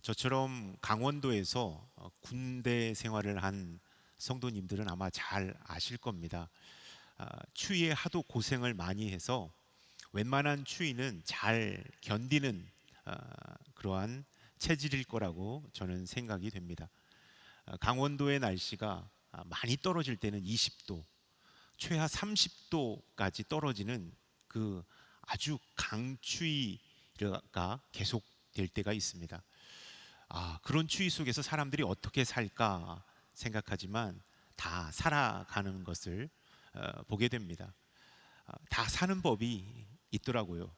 저처럼 강원도에서 군대 생활을 한 성도님들은 아마 잘 아실 겁니다. 추위에 하도 고생을 많이 해서 웬만한 추위는 잘 견디는 그러한 체질일 거라고 저는 생각이 됩니다. 강원도의 날씨가 많이 떨어질 때는 20도, 최하 30도까지 떨어지는 그 아주 강추위가 계속될 때가 있습니다. 그런 추위 속에서 사람들이 어떻게 살까 생각하지만 다 살아가는 것을 보게 됩니다. 다 사는 법이 있더라고요.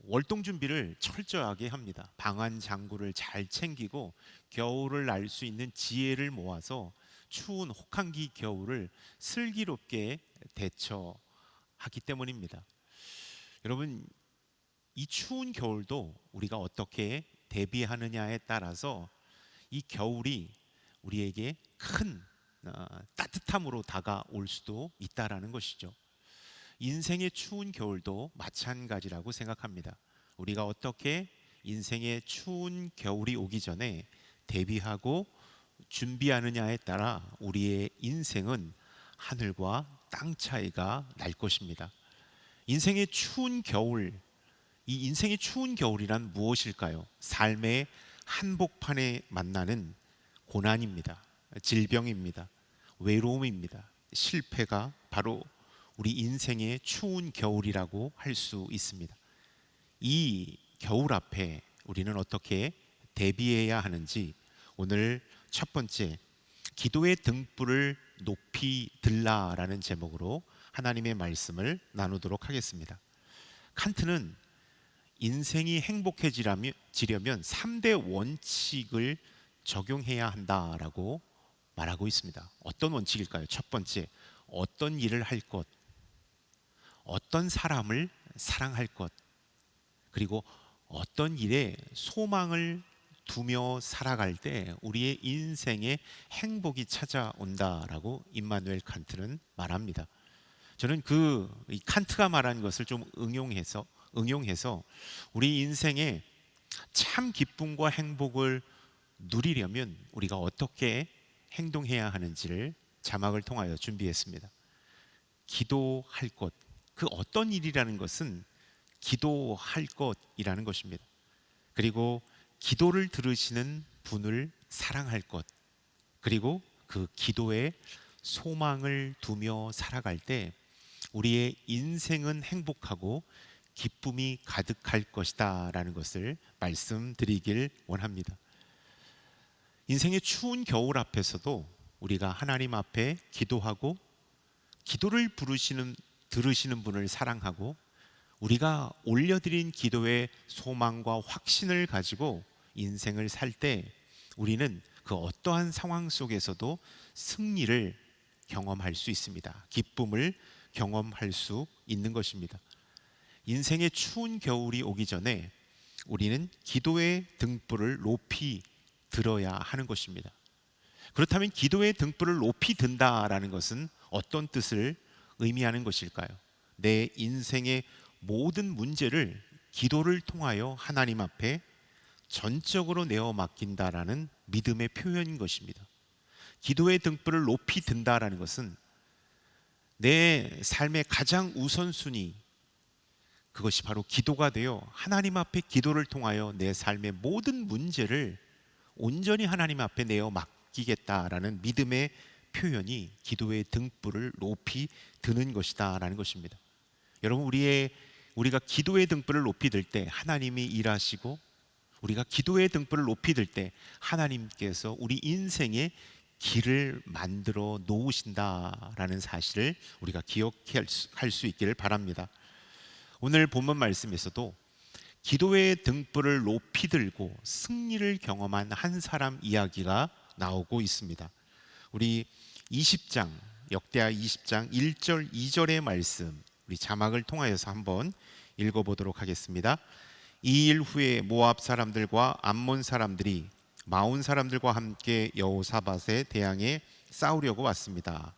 월동 준비를 철저하게 합니다. 방한 장구를 잘 챙기고 겨울을 날 수 있는 지혜를 모아서 추운 혹한기 겨울을 슬기롭게 대처하기 때문입니다. 여러분, 이 추운 겨울도 우리가 어떻게 대비하느냐에 따라서 이 겨울이 우리에게 큰 따뜻함으로 다가올 수도 있다라는 것이죠. 인생의 추운 겨울도 마찬가지라고 생각합니다. 우리가 어떻게 인생의 추운 겨울이 오기 전에 대비하고 준비하느냐에 따라 우리의 인생은 하늘과 땅 차이가 날 것입니다. 인생의 추운 겨울, 이 인생의 추운 겨울이란 무엇일까요? 삶의 한복판에 만나는 고난입니다. 질병입니다. 외로움입니다. 실패가 바로 우리 인생의 추운 겨울이라고 할 수 있습니다. 이 겨울 앞에 우리는 어떻게 대비해야 하는지 오늘 첫 번째, 기도의 등불을 높이 들라라는 제목으로 하나님의 말씀을 나누도록 하겠습니다. 칸트는 인생이 행복해지려면 3대 원칙을 적용해야 한다라고 말하고 있습니다. 어떤 원칙일까요? 첫 번째, 어떤 일을 할 것, 어떤 사람을 사랑할 것, 그리고 어떤 일에 소망을 두며 살아갈 때 우리의 인생에 행복이 찾아온다라고 임마누엘 칸트는 말합니다. 저는 이 칸트가 말한 것을 좀 응용해서 우리 인생에 참 기쁨과 행복을 누리려면 우리가 어떻게 행동해야 하는지를 자막을 통하여 준비했습니다. 기도할 것, 그 어떤 일이라는 것은 기도할 것이라는 것입니다. 그리고 기도를 들으시는 분을 사랑할 것, 그리고 그 기도에 소망을 두며 살아갈 때 우리의 인생은 행복하고 기쁨이 가득할 것이다 라는 것을 말씀드리길 원합니다. 인생의 추운 겨울 앞에서도 우리가 하나님 앞에 기도하고 기도를 들으시는 분을 사랑하고 우리가 올려드린 기도의 소망과 확신을 가지고 인생을 살 때 우리는 그 어떠한 상황 속에서도 승리를 경험할 수 있습니다. 기쁨을 경험할 수 있는 것입니다. 인생의 추운 겨울이 오기 전에 우리는 기도의 등불을 높이 들어야 하는 것입니다. 그렇다면 기도의 등불을 높이 든다라는 것은 어떤 뜻을 의미하는 것일까요? 내 인생의 모든 문제를 기도를 통하여 하나님 앞에 전적으로 내어 맡긴다라는 믿음의 표현인 것입니다. 기도의 등불을 높이 든다라는 것은 내 삶의 가장 우선순위, 그것이 바로 기도가 되어 하나님 앞에 기도를 통하여 내 삶의 모든 문제를 온전히 하나님 앞에 내어 맡기겠다라는 믿음의 표현이 기도의 등불을 높이 드는 것이다 라는 것입니다. 여러분, 우리가 기도의 등불을 높이 들 때 하나님이 일하시고 우리가 기도의 등불을 높이 들 때 하나님께서 우리 인생의 길을 만들어 놓으신다라는 사실을 우리가 기억할 수 있기를 바랍니다. 오늘 본문 말씀에서도 기도의 등불을 높이 들고 승리를 경험한 한 사람 이야기가 나오고 있습니다. 우리 20장, 역대하 20장 1절 2절의 말씀, 우리 자막을 통하여서 한번 읽어보도록 하겠습니다. 이 일 후에 모압 사람들과 암몬 사람들이 마온 사람들과 함께 여호사밧에 대항해 싸우려고 왔습니다.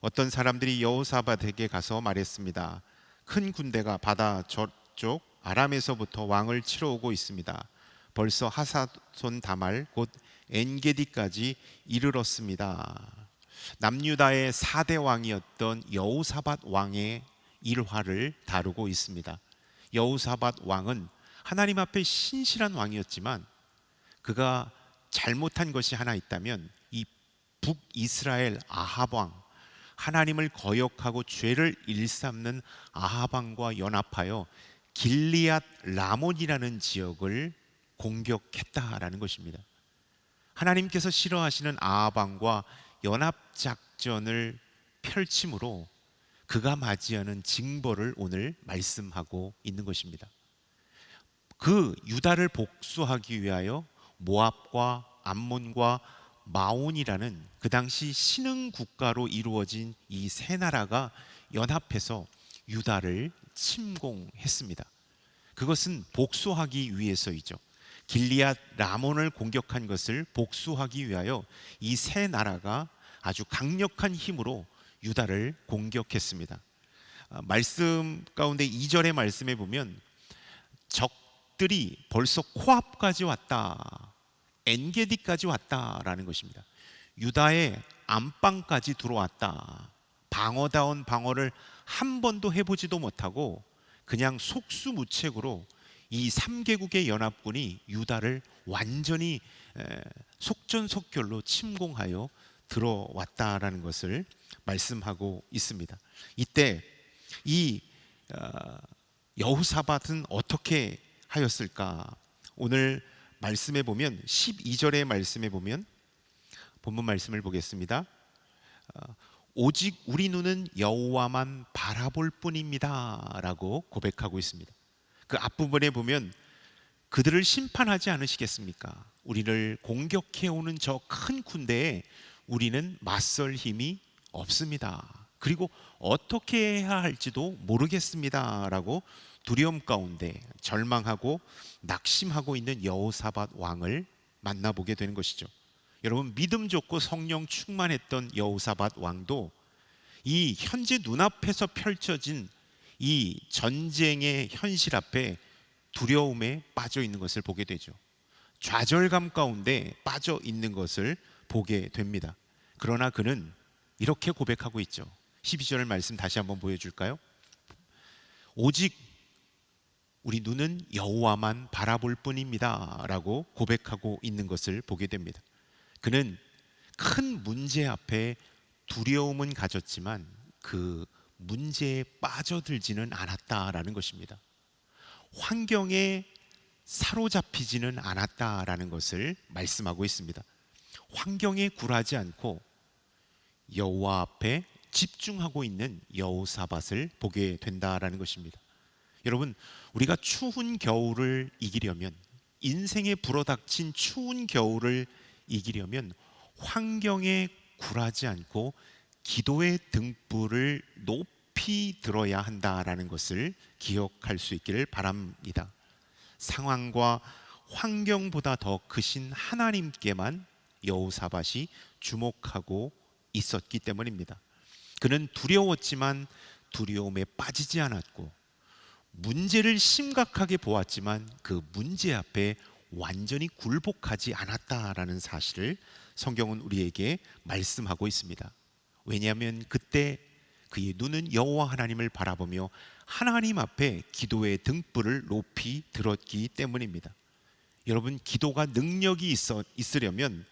어떤 사람들이 여호사밧에게 가서 말했습니다. 큰 군대가 바다 저쪽 아람에서부터 왕을 치러 오고 있습니다. 벌써 하사손 다말 곧 엔게디까지 이르렀습니다. 남유다의 4대 왕이었던 여호사밧 왕의 일화를 다루고 있습니다. 여호사밧 왕은 하나님 앞에 신실한 왕이었지만 그가 잘못한 것이 하나 있다면 이 북이스라엘 아합 왕, 하나님을 거역하고 죄를 일삼는 아합 왕과 연합하여 길리앗 라몬이라는 지역을 공격했다라는 것입니다. 하나님께서 싫어하시는 아합 왕과 연합 작전을 펼침으로 그가 맞이하는 징벌을 오늘 말씀하고 있는 것입니다. 그 유다를 복수하기 위하여 모압과 암몬과 마온이라는 그 당시 신흥 국가로 이루어진 이 세 나라가 연합해서 유다를 침공했습니다. 그것은 복수하기 위해서이죠. 길리앗 라몬을 공격한 것을 복수하기 위하여 이 세 나라가 아주 강력한 힘으로 유다를 공격했습니다. 말씀 가운데 2절의 말씀에 보면 적들이 벌써 코앞까지 왔다, 엔게디까지 왔다라는 것입니다. 유다의 안방까지 들어왔다. 방어다운 방어를 한 번도 해보지도 못하고 그냥 속수무책으로 이 3개국의 연합군이 유다를 완전히 속전속결로 침공하여 들어왔다라는 것을 말씀하고 있습니다. 이때 이 여호사밧은 어떻게 하였을까? 오늘 말씀에 보면 12절의 말씀에 보면 본문 말씀을 보겠습니다. 오직 우리 눈은 여호와만 바라볼 뿐입니다 라고 고백하고 있습니다. 그 앞부분에 보면 그들을 심판하지 않으시겠습니까? 우리를 공격해오는 저 큰 군대에 우리는 맞설 힘이 없습니다. 그리고 어떻게 해야 할지도 모르겠습니다 라고 두려움 가운데 절망하고 낙심하고 있는 여호사밧 왕을 만나보게 되는 것이죠. 여러분, 믿음 좋고 성령 충만했던 여호사밧 왕도 이 현재 눈앞에서 펼쳐진 이 전쟁의 현실 앞에 두려움에 빠져 있는 것을 보게 되죠. 좌절감 가운데 빠져 있는 것을 보게 됩니다. 그러나 그는 이렇게 고백하고 있죠. 12절 말씀 다시 한번 보여줄까요? 오직 우리 눈은 여호와만 바라볼 뿐입니다 라고 고백하고 있는 것을 보게 됩니다. 그는 큰 문제 앞에 두려움은 가졌지만 그 문제에 빠져들지는 않았다라는 것입니다. 환경에 사로잡히지는 않았다라는 것을 말씀하고 있습니다. 환경에 굴하지 않고 여호와 앞에 집중하고 있는 여호사밧을 보게 된다라는 것입니다. 여러분, 우리가 추운 겨울을 이기려면, 인생에 불어닥친 추운 겨울을 이기려면 환경에 굴하지 않고 기도의 등불을 높이 들어야 한다라는 것을 기억할 수 있기를 바랍니다. 상황과 환경보다 더 크신 하나님께만 여호사밧이 주목하고 있었기 때문입니다. 그는 두려웠지만 두려움에 빠지지 않았고, 문제를 심각하게 보았지만 그 문제 앞에 완전히 굴복하지 않았다라는 사실을 성경은 우리에게 말씀하고 있습니다. 왜냐하면 그때 그의 눈은 여호와 하나님을 바라보며 하나님 앞에 기도의 등불을 높이 들었기 때문입니다. 여러분, 기도가 능력이 있으려면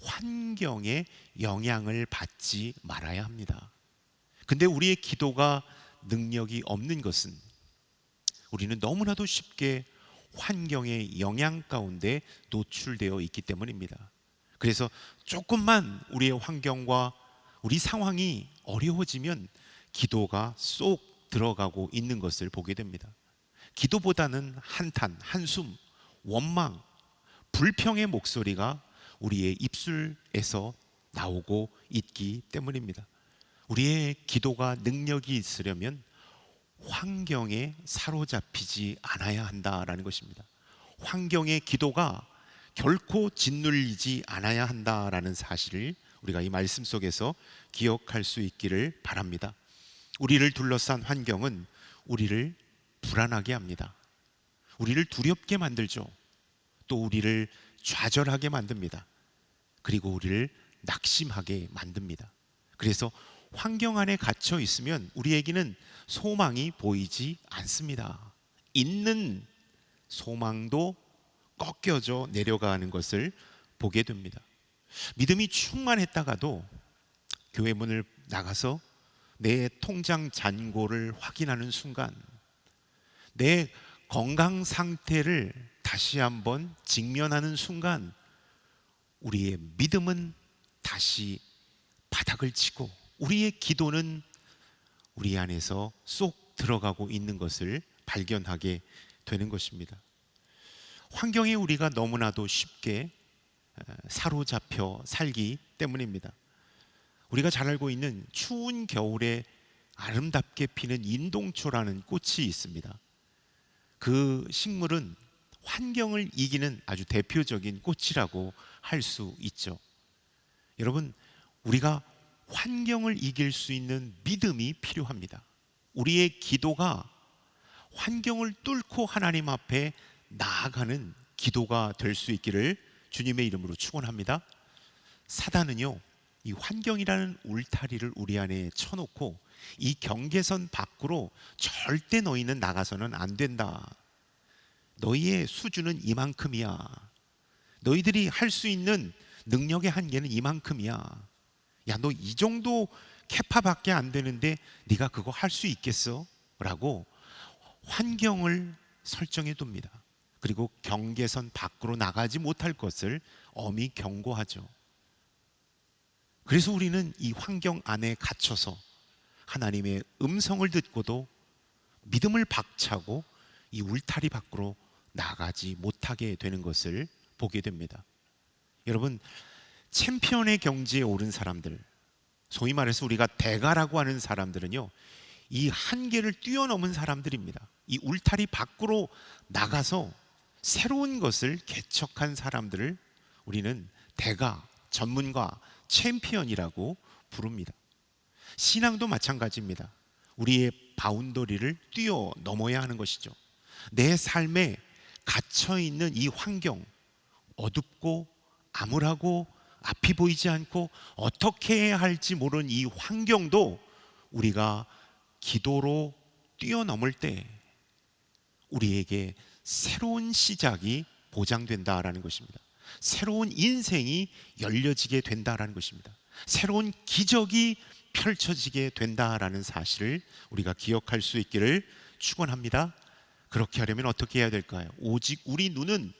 환경에 영향을 받지 말아야 합니다. 근데 우리의 기도가 능력이 없는 것은 우리는 너무나도 쉽게 환경의 영향 가운데 노출되어 있기 때문입니다. 그래서 조금만 우리의 환경과 우리 상황이 어려워지면 기도가 쏙 들어가고 있는 것을 보게 됩니다. 기도보다는 한탄, 한숨, 원망, 불평의 목소리가 우리의 입술에서 나오고 있기 때문입니다. 우리의 기도가 능력이 있으려면 환경에 사로잡히지 않아야 한다라는 것입니다. 환경의 기도가 결코 짓눌리지 않아야 한다라는 사실을 우리가 이 말씀 속에서 기억할 수 있기를 바랍니다. 우리를 둘러싼 환경은 우리를 불안하게 합니다. 우리를 두렵게 만들죠. 또 우리를 좌절하게 만듭니다. 그리고 우리를 낙심하게 만듭니다. 그래서 환경 안에 갇혀 있으면 우리에게는 소망이 보이지 않습니다. 있는 소망도 꺾여져 내려가는 것을 보게 됩니다. 믿음이 충만했다가도 교회 문을 나가서 내 통장 잔고를 확인하는 순간, 내 건강 상태를 다시 한번 직면하는 순간, 우리의 믿음은 다시 바닥을 치고 우리의 기도는 우리 안에서 쏙 들어가고 있는 것을 발견하게 되는 것입니다. 환경에 우리가 너무나도 쉽게 사로잡혀 살기 때문입니다. 우리가 잘 알고 있는 추운 겨울에 아름답게 피는 인동초라는 꽃이 있습니다. 그 식물은 환경을 이기는 아주 대표적인 꽃이라고 할 수 있죠. 여러분, 우리가 환경을 이길 수 있는 믿음이 필요합니다. 우리의 기도가 환경을 뚫고 하나님 앞에 나아가는 기도가 될 수 있기를 주님의 이름으로 축원합니다. 사단은요, 이 환경이라는 울타리를 우리 안에 쳐놓고 이 경계선 밖으로 절대 너희는 나가서는 안 된다. 너희의 수준은 이만큼이야. 너희들이 할 수 있는 능력의 한계는 이만큼이야. 야, 너 이 정도 캐파밖에 안 되는데 네가 그거 할 수 있겠어? 라고 환경을 설정해 둡니다. 그리고 경계선 밖으로 나가지 못할 것을 엄히 경고하죠. 그래서 우리는 이 환경 안에 갇혀서 하나님의 음성을 듣고도 믿음을 박차고 이 울타리 밖으로 나가지 못하게 되는 것을 보게 됩니다. 여러분, 챔피언의 경지에 오른 사람들, 소위 말해서 우리가 대가라고 하는 사람들은요, 이 한계를 뛰어넘은 사람들입니다. 이 울타리 밖으로 나가서 새로운 것을 개척한 사람들을 우리는 대가, 전문가, 챔피언이라고 부릅니다. 신앙도 마찬가지입니다. 우리의 바운더리를 뛰어넘어야 하는 것이죠. 내 삶에 갇혀있는 이 환경, 어둡고 암울하고 앞이 보이지 않고 어떻게 해야 할지 모르는 이 환경도 우리가 기도로 뛰어넘을 때 우리에게 새로운 시작이 보장된다라는 것입니다. 새로운 인생이 열려지게 된다라는 것입니다. 새로운 기적이 펼쳐지게 된다라는 사실을 우리가 기억할 수 있기를 축원합니다. 그렇게 하려면 어떻게 해야 될까요? 오직 우리 눈은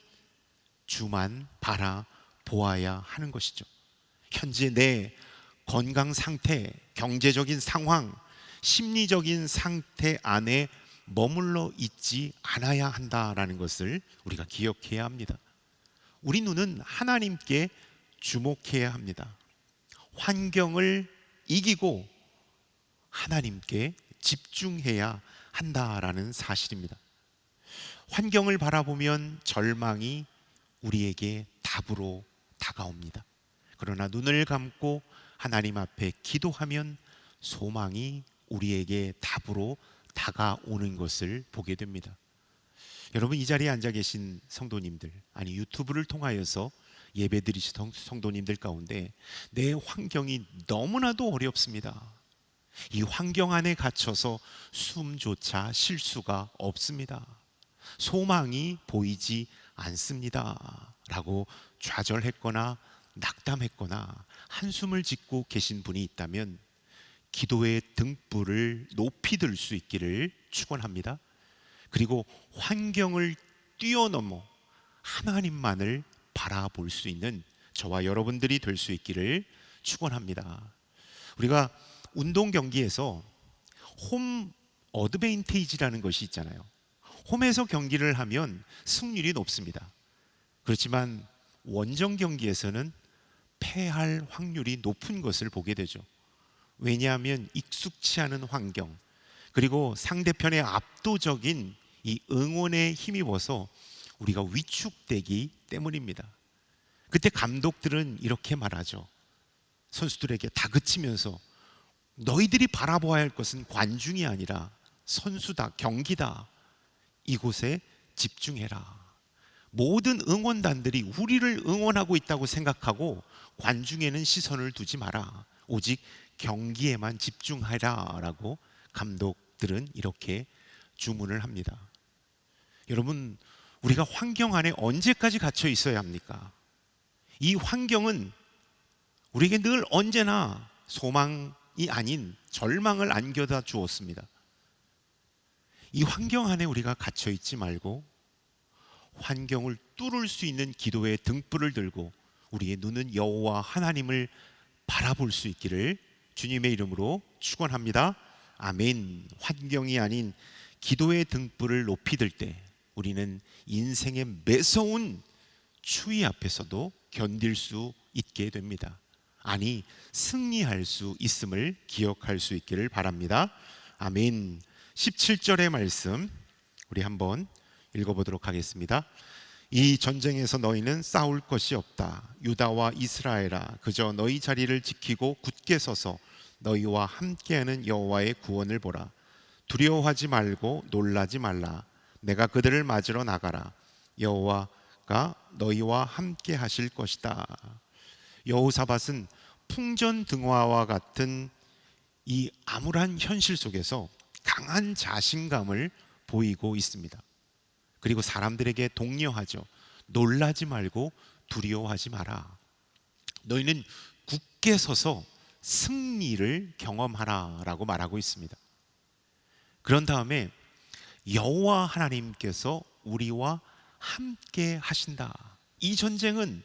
주만 바라보아야 하는 것이죠. 현재 내 건강 상태, 경제적인 상황, 심리적인 상태 안에 머물러 있지 않아야 한다라는 것을 우리가 기억해야 합니다. 우리 눈은 하나님께 주목해야 합니다. 환경을 이기고 하나님께 집중해야 한다라는 사실입니다. 환경을 바라보면 절망이 우리에게 답으로 다가옵니다. 그러나 눈을 감고 하나님 앞에 기도하면 소망이 우리에게 답으로 다가오는 것을 보게 됩니다. 여러분, 이 자리에 앉아 계신 성도님들, 아니 유튜브를 통하여서 예배드리신 성도님들 가운데 내 환경이 너무나도 어렵습니다. 이 환경 안에 갇혀서 숨조차 쉴 수가 없습니다. 소망이 보이지 않습니다 라고 좌절했거나 낙담했거나 한숨을 짓고 계신 분이 있다면 기도의 등불을 높이 들 수 있기를 축원합니다. 그리고 환경을 뛰어넘어 하나님만을 바라볼 수 있는 저와 여러분들이 될 수 있기를 축원합니다. 우리가 운동 경기에서 홈 어드밴티지라는 것이 있잖아요. 홈에서 경기를 하면 승률이 높습니다. 그렇지만 원정 경기에서는 패할 확률이 높은 것을 보게 되죠. 왜냐하면 익숙치 않은 환경, 그리고 상대편의 압도적인 이 응원에 힘입어서 우리가 위축되기 때문입니다. 그때 감독들은 이렇게 말하죠. 선수들에게 다그치면서 너희들이 바라보아야 할 것은 관중이 아니라 선수다, 경기다. 이곳에 집중해라. 모든 응원단들이 우리를 응원하고 있다고 생각하고 관중에는 시선을 두지 마라. 오직 경기에만 집중하라 라고 감독들은 이렇게 주문을 합니다. 여러분, 우리가 환경 안에 언제까지 갇혀 있어야 합니까? 이 환경은 우리에게 늘 언제나 소망이 아닌 절망을 안겨다 주었습니다. 이 환경 안에 우리가 갇혀 있지 말고 환경을 뚫을 수 있는 기도의 등불을 들고 우리의 눈은 여호와 하나님을 바라볼 수 있기를 주님의 이름으로 축원합니다. 아멘. 환경이 아닌 기도의 등불을 높이 들 때 우리는 인생의 매서운 추위 앞에서도 견딜 수 있게 됩니다. 아니, 승리할 수 있음을 기억할 수 있기를 바랍니다. 아멘. 17절의 말씀 우리 한번 읽어보도록 하겠습니다. 이 전쟁에서 너희는 싸울 것이 없다. 유다와 이스라엘아, 그저 너희 자리를 지키고 굳게 서서 너희와 함께하는 여호와의 구원을 보라. 두려워하지 말고 놀라지 말라. 내가 그들을 맞으러 나가라. 여호와가 너희와 함께 하실 것이다. 여호사밧은 풍전등화와 같은 이 암울한 현실 속에서 강한 자신감을 보이고 있습니다. 그리고 사람들에게 독려하죠. 놀라지 말고 두려워하지 마라. 너희는 굳게 서서 승리를 경험하라 라고 말하고 있습니다. 그런 다음에 여호와 하나님께서 우리와 함께 하신다. 이 전쟁은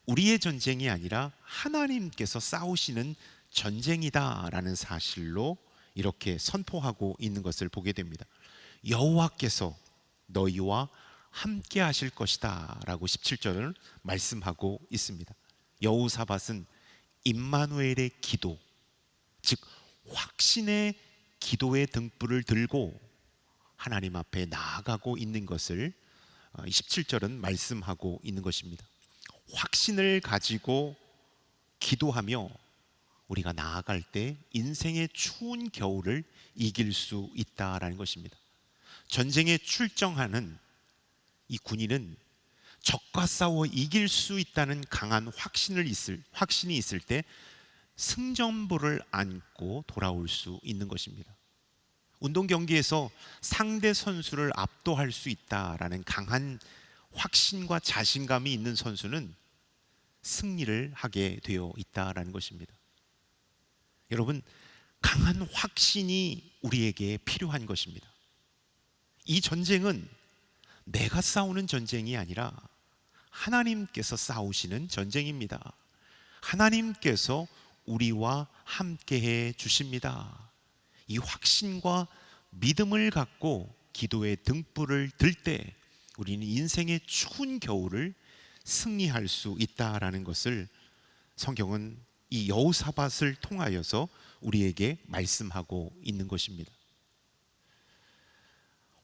우리의 전쟁이 아니라 하나님께서 싸우시는 전쟁이다 라는 사실로 이렇게 선포하고 있는 것을 보게 됩니다. 여호와께서 너희와 함께 하실 것이다 라고 17절을 말씀하고 있습니다. 여호사밧은 임마누엘의 기도, 즉 확신의 기도의 등불을 들고 하나님 앞에 나아가고 있는 것을 17절은 말씀하고 있는 것입니다. 확신을 가지고 기도하며 우리가 나아갈 때 인생의 추운 겨울을 이길 수 있다라는 것입니다. 전쟁에 출정하는 이 군인은 적과 싸워 이길 수 있다는 강한 확신이 있을 때 승전보를 안고 돌아올 수 있는 것입니다. 운동 경기에서 상대 선수를 압도할 수 있다라는 강한 확신과 자신감이 있는 선수는 승리를 하게 되어 있다라는 것입니다. 여러분, 강한 확신이 우리에게 필요한 것입니다. 이 전쟁은 내가 싸우는 전쟁이 아니라 하나님께서 싸우시는 전쟁입니다. 하나님께서 우리와 함께해 주십니다. 이 확신과 믿음을 갖고 기도의 등불을 들 때 우리는 인생의 추운 겨울을 승리할 수 있다라는 것을 성경은 이 여호사밧을 통하여서 우리에게 말씀하고 있는 것입니다.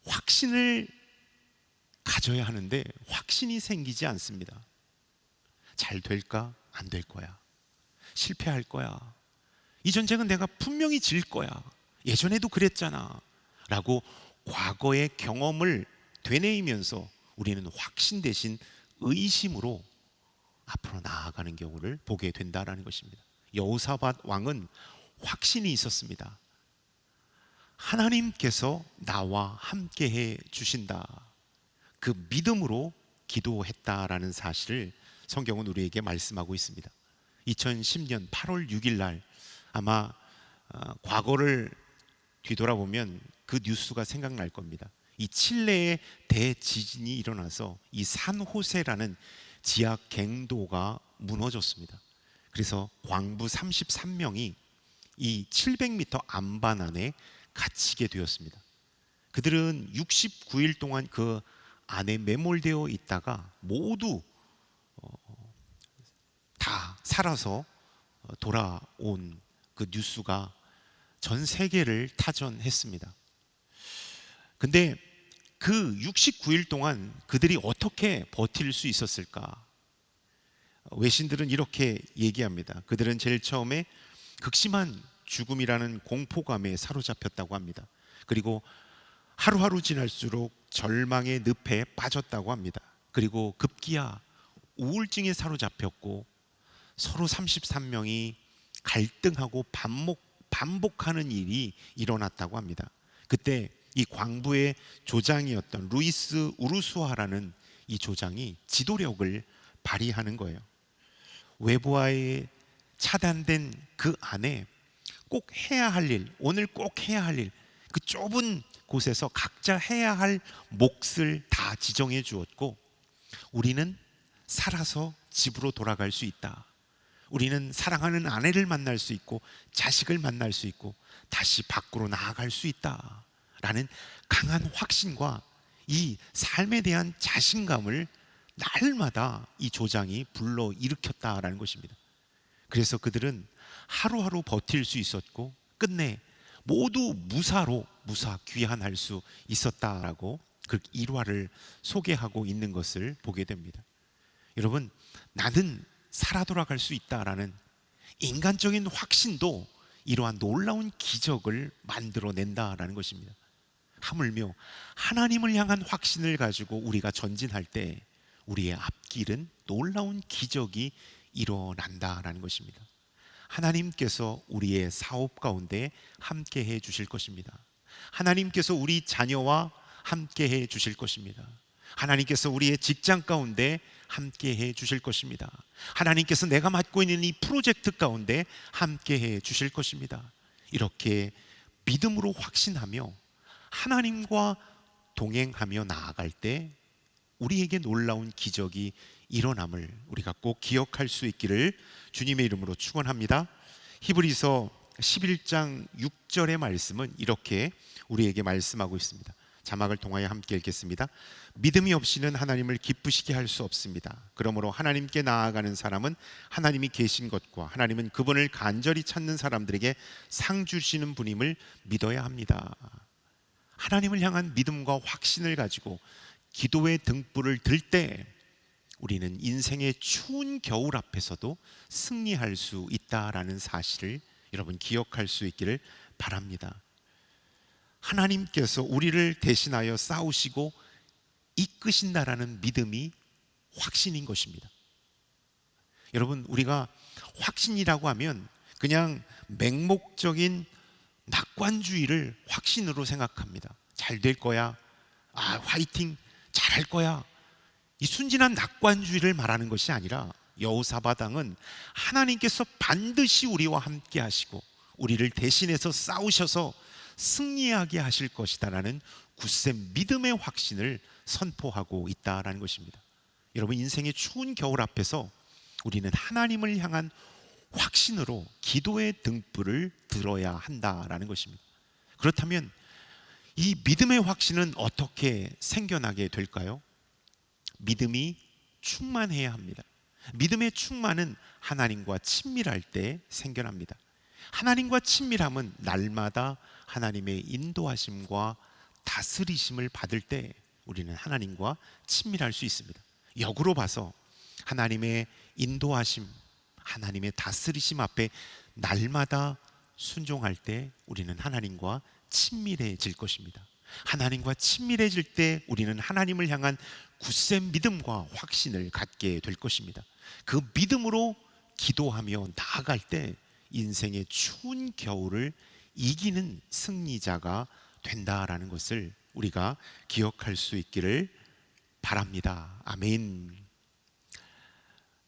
확신을 가져야 하는데 확신이 생기지 않습니다. 잘 될까? 안 될 거야. 실패할 거야. 이 전쟁은 내가 분명히 질 거야. 예전에도 그랬잖아 라고 과거의 경험을 되뇌이면서 우리는 확신 대신 의심으로 앞으로 나아가는 경우를 보게 된다는 것입니다. 여호사밧 왕은 확신이 있었습니다. 하나님께서 나와 함께해 주신다. 그 믿음으로 기도했다라는 사실을 성경은 우리에게 말씀하고 있습니다. 2010년 8월 6일 날 아마 과거를 뒤돌아보면 그 뉴스가 생각날 겁니다. 이 칠레에 대지진이 일어나서 이 산호세라는 지하 갱도가 무너졌습니다. 그래서 광부 33명이 이 700m 안반 안에 갇히게 되었습니다. 그들은 69일 동안 그 안에 매몰되어 있다가 모두 다 살아서 돌아온 그 뉴스가 전 세계를 타전했습니다. 근데 그 69일 동안 그들이 어떻게 버틸 수 있었을까? 외신들은 이렇게 얘기합니다. 그들은 제일 처음에 극심한 죽음이라는 공포감에 사로잡혔다고 합니다. 그리고 하루하루 지날수록 절망의 늪에 빠졌다고 합니다. 그리고 급기야 우울증에 사로잡혔고 서로 33명이 갈등하고 반복하는 일이 일어났다고 합니다. 그때 이 광부의 조장이었던 루이스 우르수아라는 이 조장이 지도력을 발휘하는 거예요. 외부와의 차단된 그 안에 꼭 해야 할 일, 오늘 꼭 해야 할 일, 그 좁은 곳에서 각자 해야 할 몫을 다 지정해 주었고, 우리는 살아서 집으로 돌아갈 수 있다. 우리는 사랑하는 아내를 만날 수 있고 자식을 만날 수 있고 다시 밖으로 나아갈 수 있다 라는 강한 확신과 이 삶에 대한 자신감을 날마다 이 조장이 불러 일으켰다라는 것입니다. 그래서 그들은 하루하루 버틸 수 있었고 끝내 모두 무사 귀환할 수 있었다라고 그 일화를 소개하고 있는 것을 보게 됩니다. 여러분, 나는 살아 돌아갈 수 있다라는 인간적인 확신도 이러한 놀라운 기적을 만들어낸다라는 것입니다. 하물며 하나님을 향한 확신을 가지고 우리가 전진할 때 우리의 앞길은 놀라운 기적이 일어난다라는 것입니다. 하나님께서 우리의 사업 가운데 함께 해 주실 것입니다. 하나님께서 우리 자녀와 함께 해 주실 것입니다. 하나님께서 우리의 직장 가운데 함께 해 주실 것입니다. 하나님께서 내가 맡고 있는 이 프로젝트 가운데 함께 해 주실 것입니다. 이렇게 믿음으로 확신하며 하나님과 동행하며 나아갈 때 우리에게 놀라운 기적이 일어남을 우리가 꼭 기억할 수 있기를 주님의 이름으로 축원합니다. 히브리서 11장 6절의 말씀은 이렇게 우리에게 말씀하고 있습니다. 자막을 통하여 함께 읽겠습니다. 믿음이 없이는 하나님을 기쁘시게 할 수 없습니다. 그러므로 하나님께 나아가는 사람은 하나님이 계신 것과 하나님은 그분을 간절히 찾는 사람들에게 상 주시는 분임을 믿어야 합니다. 하나님을 향한 믿음과 확신을 가지고 기도의 등불을 들 때 우리는 인생의 추운 겨울 앞에서도 승리할 수 있다라는 사실을 여러분 기억할 수 있기를 바랍니다. 하나님께서 우리를 대신하여 싸우시고 이끄신다라는 믿음이 확신인 것입니다. 여러분, 우리가 확신이라고 하면 그냥 맹목적인 낙관주의를 확신으로 생각합니다. 잘 될 거야, 화이팅, 잘할 거야. 이 순진한 낙관주의를 말하는 것이 아니라 여호사밧 왕은 하나님께서 반드시 우리와 함께 하시고 우리를 대신해서 싸우셔서 승리하게 하실 것이다라는 굳센 믿음의 확신을 선포하고 있다라는 것입니다. 여러분, 인생의 추운 겨울 앞에서 우리는 하나님을 향한 확신으로 기도의 등불을 들어야 한다라는 것입니다. 그렇다면 이 믿음의 확신은 어떻게 생겨나게 될까요? 믿음이 충만해야 합니다. 믿음의 충만은 하나님과 친밀할 때 생겨납니다. 하나님과 친밀함은 날마다 하나님의 인도하심과 다스리심을 받을 때 우리는 하나님과 친밀할 수 있습니다. 역으로 봐서 하나님의 인도하심, 하나님의 다스리심 앞에 날마다 순종할 때 우리는 하나님과 친밀해질 것입니다. 하나님과 친밀해질 때 우리는 하나님을 향한 굳센 믿음과 확신을 갖게 될 것입니다. 그 믿음으로 기도하며 나아갈 때 인생의 추운 겨울을 이기는 승리자가 된다라는 것을 우리가 기억할 수 있기를 바랍니다. 아멘.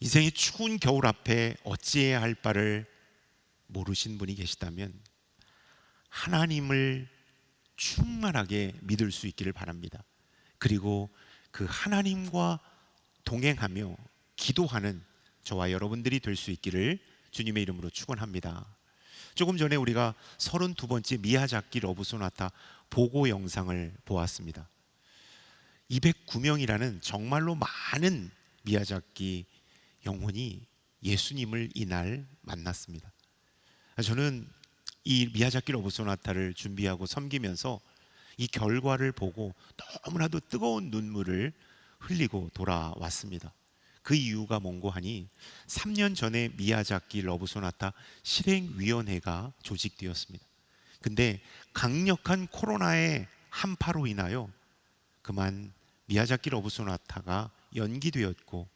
인생의 추운 겨울 앞에 어찌해야 할 바를 모르신 분이 계시다면 하나님을 충만하게 믿을 수 있기를 바랍니다. 그리고 그 하나님과 동행하며 기도하는 저와 여러분들이 될 수 있기를 주님의 이름으로 축원합니다. 조금 전에 우리가 32번째 미야자키 러브 소나타 보고 영상을 보았습니다. 209명이라는 정말로 많은 미야자키 영혼이 예수님을 이날 만났습니다. 저는 이 미야자키 러브 소나타를 준비하고 섬기면서 이 결과를 보고 너무나도 뜨거운 눈물을 흘리고 돌아왔습니다. 그 이유가 뭔고 하니 3년 전에 미야자키 러브 소나타 실행위원회가 조직되었습니다. 근데 강력한 코로나의 한파로 인하여 그만 미야자키 러브 소나타가 연기되었고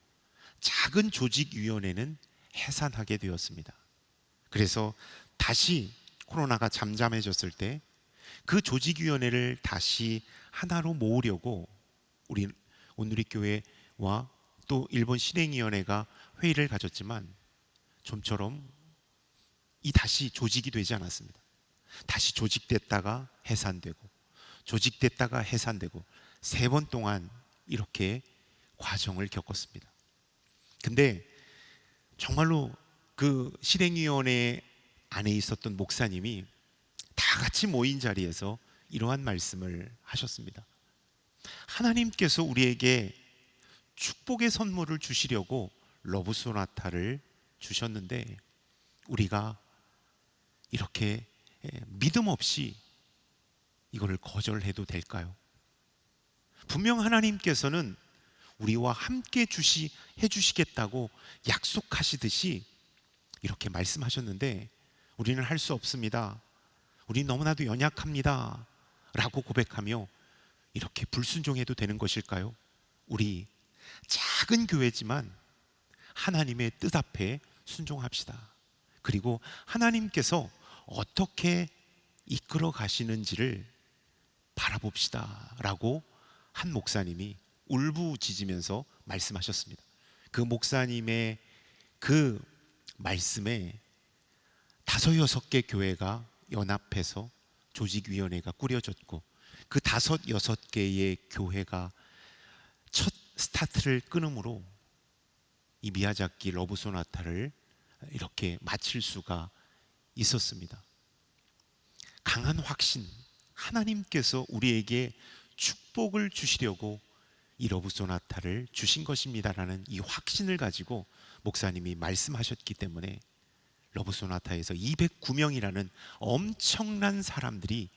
작은 조직위원회는 해산하게 되었습니다. 그래서 다시 코로나가 잠잠해졌을 때 그 조직위원회를 다시 하나로 모으려고 우리 온누리교회와 또 일본 실행위원회가 회의를 가졌지만 좀처럼 다시 조직이 되지 않았습니다. 다시 조직됐다가 해산되고 조직됐다가 해산되고 3번 동안 이렇게 과정을 겪었습니다. 근데 정말로 그 실행위원회 안에 있었던 목사님이 다 같이 모인 자리에서 이러한 말씀을 하셨습니다. 하나님께서 우리에게 축복의 선물을 주시려고 러브소나타를 주셨는데 우리가 이렇게 믿음 없이 이걸 거절해도 될까요? 분명 하나님께서는 우리와 함께 해주시겠다고 약속하시듯이 이렇게 말씀하셨는데 우리는 할 수 없습니다. 우리 너무나도 연약합니다 라고 고백하며 이렇게 불순종해도 되는 것일까요? 우리 작은 교회지만 하나님의 뜻 앞에 순종합시다. 그리고 하나님께서 어떻게 이끌어 가시는지를 바라봅시다 라고 한 목사님이 울부짖으면서 말씀하셨습니다. 그 목사님의 그 말씀에 5-6개 교회가 연합해서 조직위원회가 꾸려졌고 그 5-6개의 교회가 첫 스타트를 끊음으로 이 미야자키 러브소나타를 이렇게 마칠 수가 있었습니다. 강한 확신, 하나님께서 우리에게 축복을 주시려고 이 러브소나타를 주신 것입니다라는 이 확신을 가지고 목사님이 말씀하셨기 때문에 러브소나타에서 209명이라는 엄청난 사람들이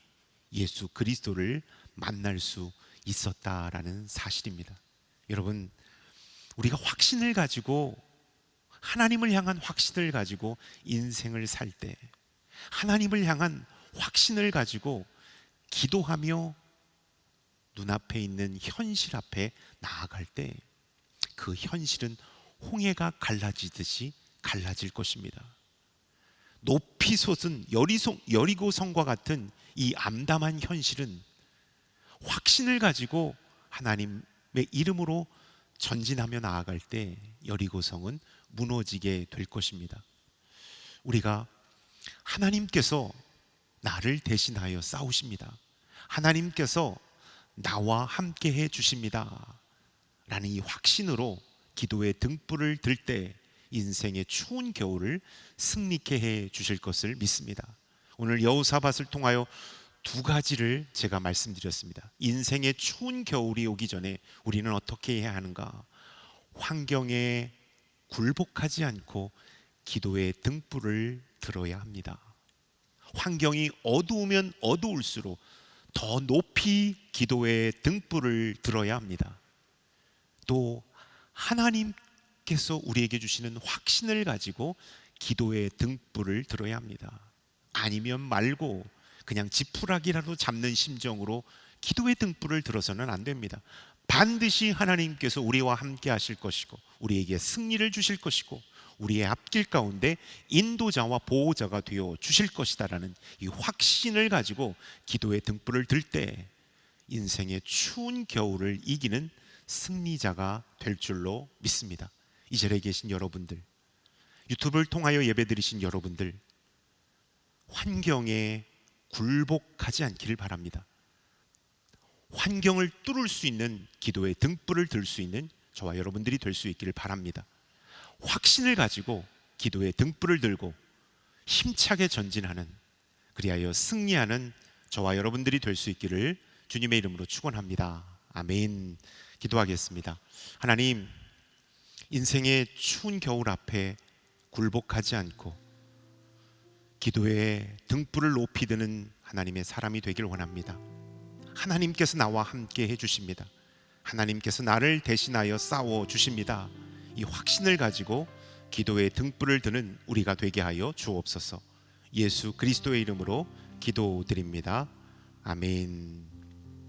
예수 그리스도를 만날 수 있었다라는 사실입니다. 여러분, 우리가 확신을 가지고 하나님을 향한 확신을 가지고 인생을 살 때, 하나님을 향한 확신을 가지고 기도하며 눈앞에 있는 현실 앞에 나아갈 때 그 현실은 홍해가 갈라지듯이 갈라질 것입니다. 높이 솟은 여리고성과 같은 이 암담한 현실은 확신을 가지고 하나님의 이름으로 전진하며 나아갈 때 여리고성은 무너지게 될 것입니다. 우리가 하나님께서 나를 대신하여 싸우십니다. 하나님께서 나와 함께 해 주십니다 라는 이 확신으로 기도의 등불을 들 때 인생의 추운 겨울을 승리케 해 주실 것을 믿습니다. 오늘 여호사밧을 통하여 2가지를 제가 말씀드렸습니다. 인생의 추운 겨울이 오기 전에 우리는 어떻게 해야 하는가? 환경에 굴복하지 않고 기도의 등불을 들어야 합니다. 환경이 어두우면 어두울수록 더 높이 기도의 등불을 들어야 합니다. 또 하나님께서 우리에게 주시는 확신을 가지고 기도의 등불을 들어야 합니다. 아니면 말고 그냥 지푸라기라도 잡는 심정으로 기도의 등불을 들어서는 안 됩니다. 반드시 하나님께서 우리와 함께 하실 것이고 우리에게 승리를 주실 것이고 우리의 앞길 가운데 인도자와 보호자가 되어 주실 것이다라는 이 확신을 가지고 기도의 등불을 들 때 인생의 추운 겨울을 이기는 승리자가 될 줄로 믿습니다. 이 자리에 계신 여러분들, 유튜브를 통하여 예배드리신 여러분들, 환경에 굴복하지 않기를 바랍니다. 환경을 뚫을 수 있는 기도의 등불을 들 수 있는 저와 여러분들이 될 수 있기를 바랍니다. 확신을 가지고 기도의 등불을 들고 힘차게 전진하는, 그리하여 승리하는 저와 여러분들이 될 수 있기를 주님의 이름으로 축원합니다. 아멘. 기도하겠습니다. 하나님, 인생의 추운 겨울 앞에 굴복하지 않고 기도의 등불을 높이 드는 하나님의 사람이 되길 원합니다. 하나님께서 나와 함께 해주십니다. 하나님께서 나를 대신하여 싸워 주십니다. 이 확신을 가지고 기도의 등불을 드는 우리가 되게 하여 주옵소서. 예수 그리스도의 이름으로 기도드립니다. 아멘.